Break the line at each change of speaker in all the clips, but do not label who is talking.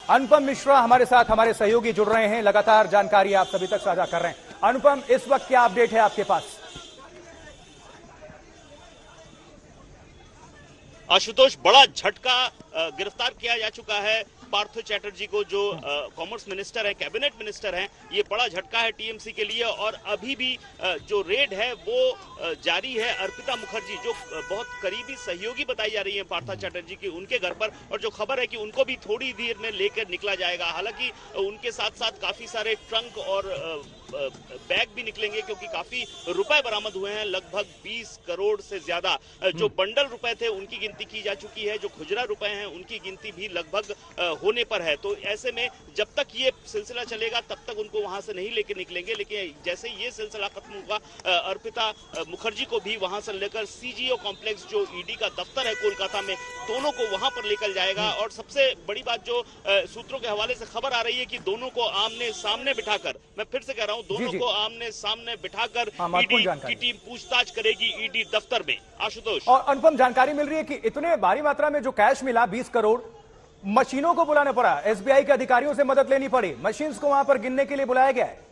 अनुपम मिश्रा हमारे साथ, हमारे सहयोगी जुड़ रहे हैं, लगातार जानकारी आप सभी तक साझा कर रहे हैं। अनुपम, इस वक्त क्या अपडेट है आपके पास?
आशुतोष, बड़ा झटका गिरफ्तार किया जा चुका है पार्थ चैटर्जी को, जो कॉमर्स मिनिस्टर है, कैबिनेट मिनिस्टर हैं। ये बड़ा झटका है टीएमसी के लिए और अभी भी जो रेड है वो जारी है। अर्पिता मुखर्जी जो बहुत करीबी सहयोगी बताई जा रही है पार्थ चैटर्जी की, उनके घर पर, और जो खबर है कि उनको भी थोड़ी देर में लेकर निकला जाएगा। हालांकि उनके साथ साथ काफी सारे ट्रंक और बैग भी निकलेंगे क्योंकि काफी रुपए बरामद हुए हैं, लगभग 20 करोड़ से ज्यादा। जो बंडल रुपए थे उनकी गिनती की जा चुकी है, जो खुजरा रुपए हैं उनकी गिनती भी लगभग होने पर है। तो ऐसे में जब तक ये सिलसिला चलेगा तब तक उनको वहां से नहीं लेकर निकलेंगे, लेकिन जैसे ये सिलसिला खत्म होगा अर्पिता मुखर्जी को भी वहां से लेकर सीजीओ कॉम्प्लेक्स, जो ईडी का दफ्तर है कोलकाता में, दोनों को वहां पर लेकर जाएगा। और सबसे बड़ी बात जो सूत्रों के हवाले से खबर आ रही है कि दोनों को आमने सामने बिठाकर, मैं फिर से कह रहा हूं, दोनों को आमने सामने बिठाकर ईडी की टीम पूछताछ करेगी ईडी दफ्तर में। आशुतोष
और अनुपम, जानकारी मिल रही है कि इतने भारी मात्रा में जो कैश मिला 20 करोड़, मशीनों को बुलाना पड़ा, एसबीआई के अधिकारियों से मदद लेनी पड़ी, मशीन्स को वहां पर गिनने के लिए बुलाया गया है।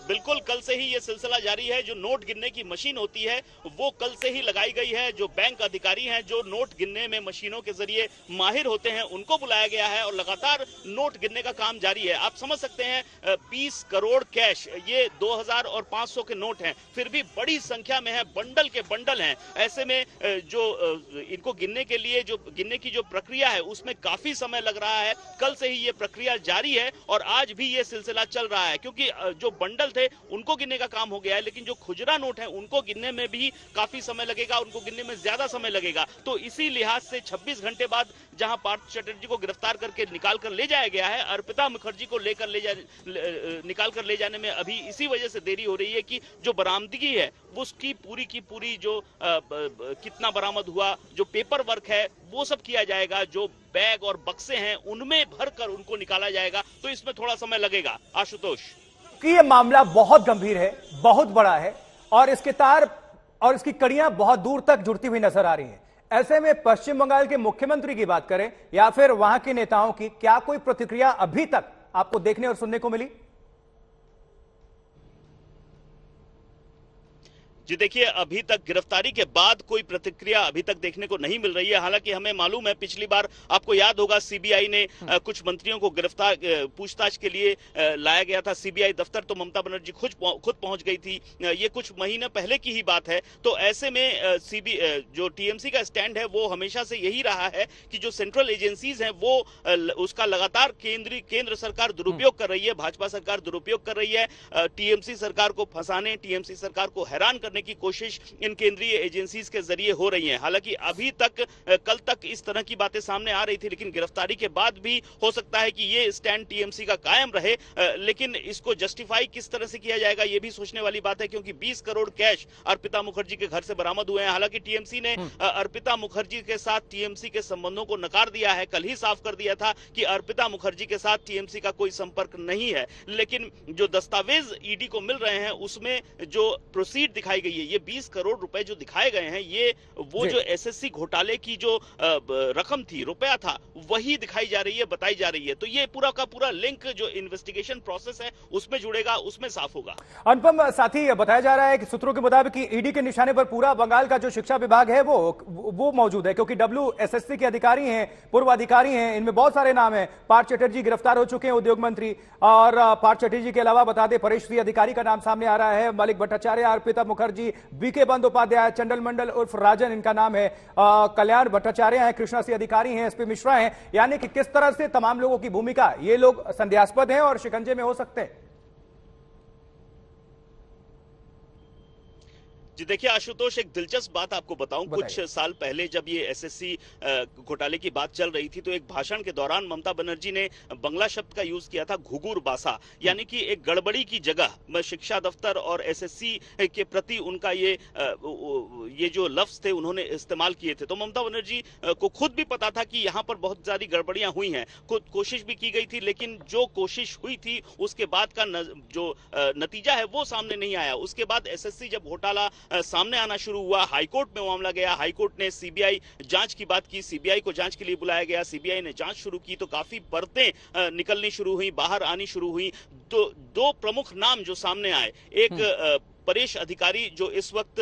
बिल्कुल, कल से ही ये सिलसिला जारी है। जो नोट गिनने की मशीन होती है वो कल से ही लगाई गई है। जो बैंक अधिकारी हैं जो नोट गिनने में मशीनों के जरिए माहिर होते हैं, उनको बुलाया गया है और लगातार नोट गिनने का काम जारी है। आप समझ सकते हैं 20 करोड़ कैश, ये 2000 और 500 के नोट हैं, फिर भी बड़ी संख्या में है, बंडल के बंडल हैं। ऐसे में जो इनको गिनने के लिए जो गिनने की जो प्रक्रिया है उसमें काफी समय लग रहा है। कल से ही ये प्रक्रिया जारी है और आज भी ये सिलसिला चल रहा है, क्योंकि जो बंडल थे उनको गिनने का काम हो गया है, लेकिन जो खुजरा नोट है उनको गिनने में भी काफी समय लगेगा, उनको गिनने में ज्यादा समय लगेगा। तो इसी लिहाज से 26 घंटे बाद जहां पार्थ चैटर्जी को गिरफ्तार करके निकाल कर ले जाया गया है, अर्पिता मुखर्जी को निकाल कर ले जाने में अभी इसी वजह से देरी हो रही है कि जो बरामदगी है उसकी पूरी की पूरी जो कितना बरामद हुआ, जो पेपर वर्क है वो सब किया जाएगा, जो बैग और बक्से हैं उनमें भरकर उनको निकाला जाएगा। तो इसमें थोड़ा समय लगेगा आशुतोष।
कि ये मामला बहुत गंभीर है, बहुत बड़ा है और इसके तार और इसकी कड़ियां बहुत दूर तक जुड़ती हुई नजर आ रही हैं। ऐसे में पश्चिम बंगाल के मुख्यमंत्री की बात करें या फिर वहां के नेताओं की, क्या कोई प्रतिक्रिया अभी तक आपको देखने और सुनने को मिली?
जी देखिए, अभी तक गिरफ्तारी के बाद कोई प्रतिक्रिया अभी तक देखने को नहीं मिल रही है। हालांकि हमें मालूम है पिछली बार, आपको याद होगा, सीबीआई ने कुछ मंत्रियों को गिरफ्तार पूछताछ के लिए लाया गया था सीबीआई दफ्तर, तो ममता बनर्जी खुद पहुंच गई थी। ये कुछ महीने पहले की ही बात है। तो ऐसे में जो टीएमसी का स्टैंड है वो हमेशा से यही रहा है कि जो सेंट्रल एजेंसीज हैं वो उसका लगातार केंद्र सरकार दुरुपयोग कर रही है, भाजपा सरकार दुरुपयोग कर रही है। टीएमसी सरकार को फंसाने, टीएमसी सरकार को हैरान करने की कोशिश इन केंद्रीय एजेंसीज के जरिए हो रही है। हालांकि अभी तक कल तक इस तरह की बातें सामने आ रही थी, लेकिन गिरफ्तारी के बाद भी हो सकता है कि ये स्टैंड टीएमसी का कायम रहे। लेकिन इसको जस्टिफाई किस तरह से किया जाएगा ये भी सोचने वाली बात है, क्योंकि 20 करोड़ कैश अर्पिता मुखर्जी के घर से बरामद हुए हैं। हालांकि टीएमसी ने अर्पिता मुखर्जी के साथ टीएमसी के संबंधों को नकार दिया है, कल ही साफ कर दिया था कि अर्पिता मुखर्जी के साथ टीएमसी का कोई संपर्क नहीं है। लेकिन जो दस्तावेज ईडी को मिल रहे हैं उसमें जो प्रोसीड दिखाई गई है, ये 20 करोड़ रुपए जो दिखाए गए हैं, ये वो जो एसएससी घोटाले की जो रकम थी, रुपया था, वही दिखाई जा रही है, बताई जा रही है। तो ये पूरा का पूरा लिंक जो इन्वेस्टिगेशन प्रोसेस है उसमें जुड़ेगा, उसमें साफ होगा।
अनुपम, साथ ही बताया जा रहा है कि सूत्रों के मुताबिक कि ईडी के निशाने पर पूरा बंगाल का जो शिक्षा विभाग है वो मौजूद है, क्योंकि WSSC के अधिकारी हैं, पूर्व अधिकारी हैं, इनमें बहुत सारे नाम हैं। पार्थ चैटर्जी गिरफ्तार हो चुके हैं, उद्योग मंत्री, और पार्थ चैटर्जी के अलावा बता दें परेश अधिकारी का नाम सामने आ रहा है, मलिक भट्टाचार्य, अर्पिता मुखर्जी, बीके बंदोपाध्याय, चंडल मंडल उर्फ राजन इनका नाम है, कल्याण भट्टाचार्य हैं, कृष्णा सिंह अधिकारी हैं, एसपी मिश्रा हैं। यानी कि किस तरह से तमाम लोगों की भूमिका, ये लोग संदेहास्पद हैं और शिकंजे में हो सकते हैं।
जी देखिए आशुतोष, एक दिलचस्प बात आपको बताऊं, कुछ साल पहले जब ये एसएससी घोटाले की बात चल रही थी तो एक भाषण के दौरान ममता बनर्जी ने बंगला शब्द का यूज किया था, घुघुर बासा, यानी कि एक गड़बड़ी की जगह शिक्षा दफ्तर और एसएससी के प्रति उनका ये जो लफ्ज थे उन्होंने इस्तेमाल किए थे। तो ममता बनर्जी को खुद भी पता था कि यहाँ पर बहुत सारी गड़बड़ियां हुई हैं, खुद कोशिश भी की गई थी, लेकिन जो कोशिश हुई थी उसके बाद का जो नतीजा है वो सामने नहीं आया। उसके बाद एसएससी जब घोटाला सामने आना शुरू हुआ। हाईकोर्ट में मामला गया, हाईकोर्ट ने सीबीआई जांच की बात की, सीबीआई को जांच के लिए बुलाया गया, सीबीआई ने जांच शुरू की तो काफी परतें निकलनी शुरू हुई, बाहर आनी शुरू हुई। दो प्रमुख नाम जो सामने आए, एक परेश अधिकारी जो इस वक्त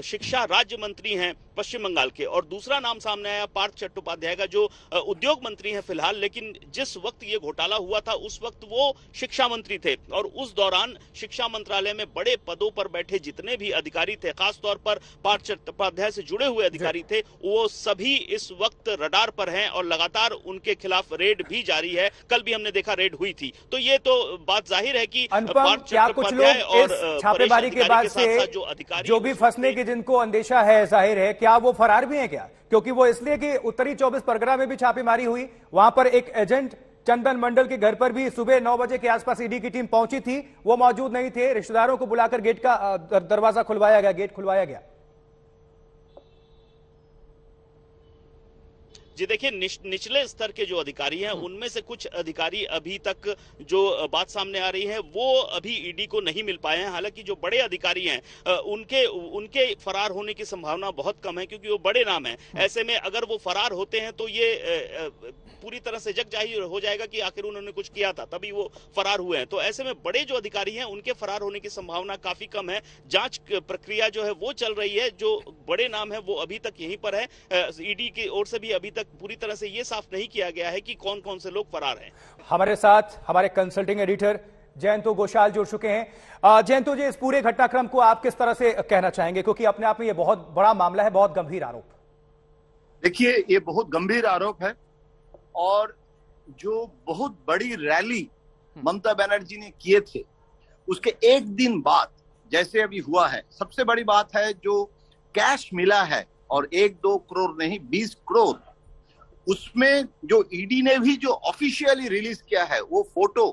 शिक्षा राज्य मंत्री हैं पश्चिम बंगाल के, और दूसरा नाम सामने आया पार्थ चट्टोपाध्याय का जो उद्योग मंत्री हैं फिलहाल, लेकिन जिस वक्त ये घोटाला हुआ था उस वक्त वो शिक्षा मंत्री थे और उस दौरान शिक्षा मंत्रालय में बड़े पदों पर बैठे जितने भी अधिकारी थे, खासतौर पर पार्थ चट्टोपाध्याय से जुड़े हुए अधिकारी थे, वो सभी इस वक्त रडार पर हैं और लगातार उनके खिलाफ रेड भी जारी है। कल भी हमने देखा रेड हुई थी। तो ये तो बात जाहिर है कि
अनुपम, क्या कुछ लोग इस छापेमारी के बाद से जो भी फंसने की जिनको अंदेशा है, जाहिर है, क्या वो फरार भी हैं क्या? क्योंकि वो इसलिए कि उत्तरी 24 परगना में भी छापेमारी हुई, वहां पर एक एजेंट चंदन मंडल के घर पर भी सुबह 9 बजे के आसपास ईडी की टीम पहुंची थी, वो मौजूद नहीं थे, रिश्तेदारों को बुलाकर गेट का दरवाजा खुलवाया गया, गेट खुलवाया गया।
जी देखिए, निचले स्तर के जो अधिकारी हैं उनमें से कुछ अधिकारी अभी तक जो बात सामने आ रही है वो अभी ईडी को नहीं मिल पाए हैं। हालांकि जो बड़े अधिकारी हैं उनके फरार होने की संभावना बहुत कम है, क्योंकि वो बड़े नाम हैं। ऐसे में अगर वो फरार होते हैं तो ये पूरी तरह से जग जाहिर हो जाएगा कि आखिर उन्होंने कुछ किया था, तभी वो फरार हुए हैं। तो ऐसे में बड़े जो अधिकारी हैं उनके फरार होने की संभावना काफी कम है। जांच प्रक्रिया जो है वो चल रही है, जो बड़े नाम है वो अभी तक यहीं पर है। ईडी की ओर से भी अभी तक पूरी तरह से ये साफ नहीं किया गया है कि कौन कौन से लोग फरार हैं।
हमारे साथ हमारे कंसल्टिंग एडिटर जयंतो घोषाल जुड़ चुके हैं। जयंतो जी, इस पूरे घटनाक्रम को आप किस तरह से कहना चाहेंगे, क्योंकि अपने आप में ये बहुत बड़ा मामला है, बहुत गंभीर आरोप।
देखिए, ये बहुत गंभीर आरोप है और जो बहुत बड़ी रैली ममता बनर्जी ने किए थे उसके एक दिन बाद जैसे अभी हुआ है, सबसे बड़ी बात है जो कैश मिला है, और 1-2 करोड़ नहीं 20 करोड़, उसमें जो ईडी ने भी जो ऑफिशियली रिलीज किया है वो फोटो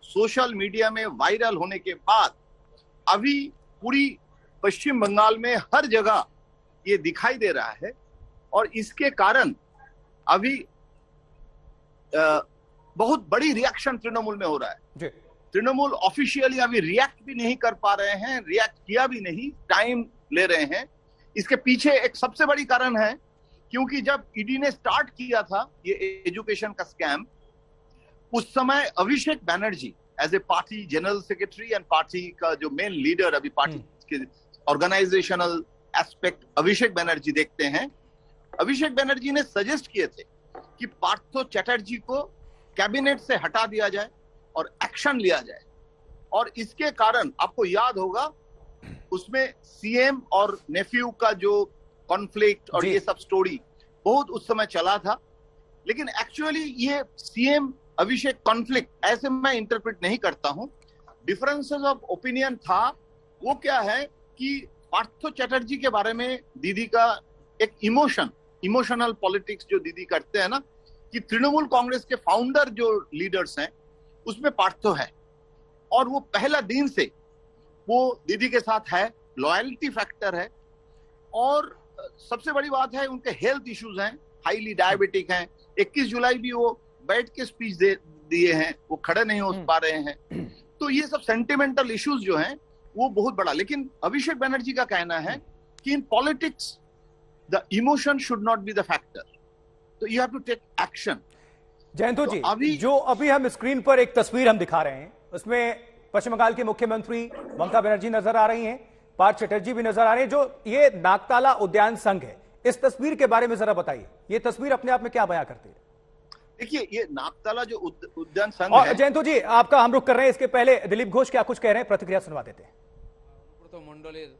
सोशल मीडिया में वायरल होने के बाद अभी पूरी पश्चिम बंगाल में हर जगह ये दिखाई दे रहा है। और इसके कारण अभी बहुत बड़ी रिएक्शन तृणमूल में हो रहा है। तृणमूल ऑफिशियली अभी रिएक्ट भी नहीं कर पा रहे हैं, रिएक्ट किया भी नहीं, टाइम ले रहे हैं। इसके पीछे एक सबसे बड़ी कारण है, क्योंकि जब ईडी ने स्टार्ट किया था ये एजुकेशन का स्कैम, उस समय Abhishek Banerjee as a party general secretary and party का जो मेन लीडर अभी पार्टी के ऑर्गेनाइजेशनल एस्पेक्ट अभिषेक बनर्जी देखते हैं। अभिषेक बनर्जी ने सजेस्ट किए थे कि पार्थो चैटर्जी को कैबिनेट से हटा दिया जाए और एक्शन लिया जाए। और इसके कारण आपको याद होगा उसमें सीएम और नेफ्यू का जो कॉन्फ्लिक्ट और ये सब स्टोरी बहुत उस समय चला था, लेकिन एक्चुअली ये सीएम अभिषेक कॉन्फ्लिक्ट ऐसे मैं इंटरप्रेट नहीं करता हूं। डिफरेंसेस ऑफ ओपिनियन था, वो क्या है कि पार्थो चैटर्जी के बारे में दीदी का एक इमोशनल पॉलिटिक्स जो दीदी करते हैं ना, कि तृणमूल कांग्रेस के फाउंडर जो लीडर्स हैं उसमें पार्थो है और वो पहला दिन से वो दीदी के साथ है, लॉयल्टी फैक्टर है। और सबसे बड़ी बात है उनके हेल्थ इश्यूज हैं, हाईली डायबिटिक हैं। 21 जुलाई भी वो बैठ के स्पीच दिए हैं, वो खड़े नहीं हो पा रहे हैं। तो ये सब सेंटिमेंटल इश्यूज जो हैं वो बहुत बड़ा। लेकिन अभिषेक बनर्जी का कहना है कि in politics the emotion should not be the factor, तो you have to take action.
Jayanta ji, अभी हम स्क्रीन पर एक तस्वीर हम दिखा रहे हैं, उसमें पश्चिम बंगाल के मुख्यमंत्री ममता बनर्जी नजर आ रही हैं, पार्थ चटर्जी भी नजर आ रहे हैं। जो ये नागताला उद्यान संघ है, इस तस्वीर के बारे में जरा बताइए, ये तस्वीर अपने आप में क्या बयां करती है?
देखिए, ये नागताला जो उद्यान संघ
है।
जयंतो
जी, आपका हम रुक कर रहे हैं, इसके पहले दिलीप घोष क्या कुछ कह रहे हैं, प्रतिक्रिया सुनवा देते हैं।
अनुब्रत मंडलेर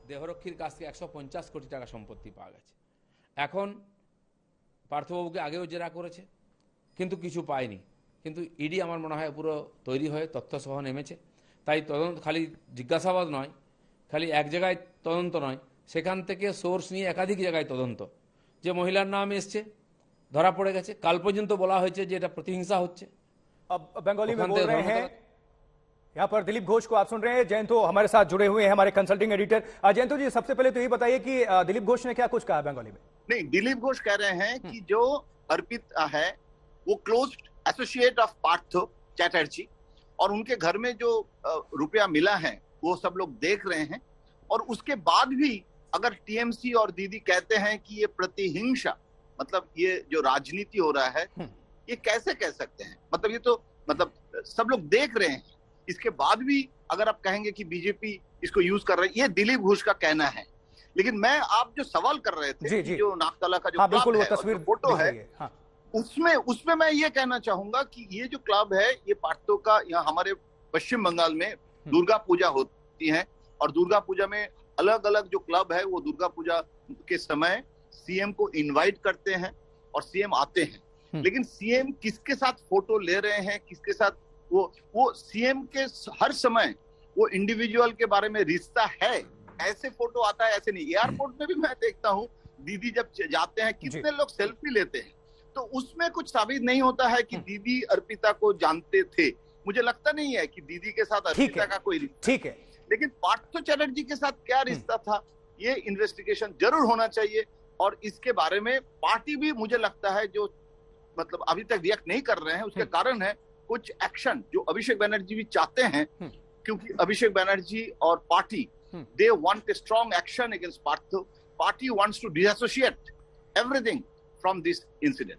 देहरक्षीर काछ থেকে 150 কোটি টাকা সম্পত্তি পাওয়া গেছে। এখন পার্থবাবুকে আগেও জেরা করেছে কিন্তু কিছু পায়নি, কিন্তু ইডি আমার মনে হয় পুরো তৈরি হয়ে তথ্য সহ নেমেছে। তাই তদন্ত খালি জিজ্ঞাসাবাদ নয়, খালি এক জায়গায় তদন্ত নয়, সেখান থেকে সোর্স নিয়ে একাধিক জায়গায় তদন্ত। যে মহিলার নাম এসছে ধরা পড়ে গেছে, কাল পর্যন্ত বলা হয়েছে যে এটা প্রতিহিংসা হচ্ছে।
अब बंगाली में बोल रहे हैं यहाँ पर दिलीप घोष को आप सुन रहे हैं। जयंतो हमारे साथ जुड़े हुए हैं, हमारे कंसल्टिंग एडिटर। जयंतो जी, सबसे पहले तो ये बताइए कि दिलीप घोष ने क्या कुछ कहा बंगाली में?
नहीं, दिलीप घोष कह रहे हैं कि जो अर्पित है वो close associate of Partho Chatterjee, और उनके घर में जो रुपया मिला है वो सब लोग देख रहे हैं। और उसके बाद भी अगर टीएमसी और दीदी कहते हैं कि ये प्रतिहिंसा, मतलब ये जो राजनीति हो रहा है, ये कैसे कह सकते हैं? मतलब ये तो मतलब सब लोग देख रहे हैं, इसके बाद भी अगर आप कहेंगे कि बीजेपी इसको यूज कर रही है, ये दिलीप घोष का कहना है। लेकिन मैं, आप जो सवाल कर रहे थे
जी।
जो नागतला का जो
बिल्कुल वो तस्वीर
फोटो है, उसमें मैं ये कहना चाहूंगा कि ये जो क्लब है, ये पार्टो का, यहाँ हमारे पश्चिम बंगाल में दुर्गा पूजा होती है और दुर्गा पूजा में अलग अलग जो क्लब है वो दुर्गा पूजा के समय सीएम को इनवाइट करते हैं और सीएम आते हैं। लेकिन सीएम किसके साथ फोटो ले रहे हैं, किसके साथ, वो सीएम के हर समय वो इंडिविजुअल के बारे में रिश्ता है, ऐसे फोटो आता है, ऐसे नहीं। एयरपोर्ट में भी मैं देखता हूँ दीदी जब जाते हैं कितने लोग सेल्फी लेते हैं, तो उसमें कुछ साबित नहीं होता है कि दीदी अर्पिता को जानते थे। मुझे लगता नहीं है कि दीदी के साथ अर्पिता का कोई रिश्ता, ठीक है, लेकिन पार्थो चैटर्जी के साथ क्या रिश्ता था, ये इन्वेस्टिगेशन जरूर होना चाहिए। और इसके बारे में पार्टी भी, मुझे लगता है, जो मतलब अभी तक रिएक्ट नहीं कर रहे हैं, उसके कारण है कुछ एक्शन जो अभिषेक बनर्जी भी चाहते हैं, क्योंकि अभिषेक बनर्जी और party, they want a strong action against Partha. Party wants to dissociate everything from this incident.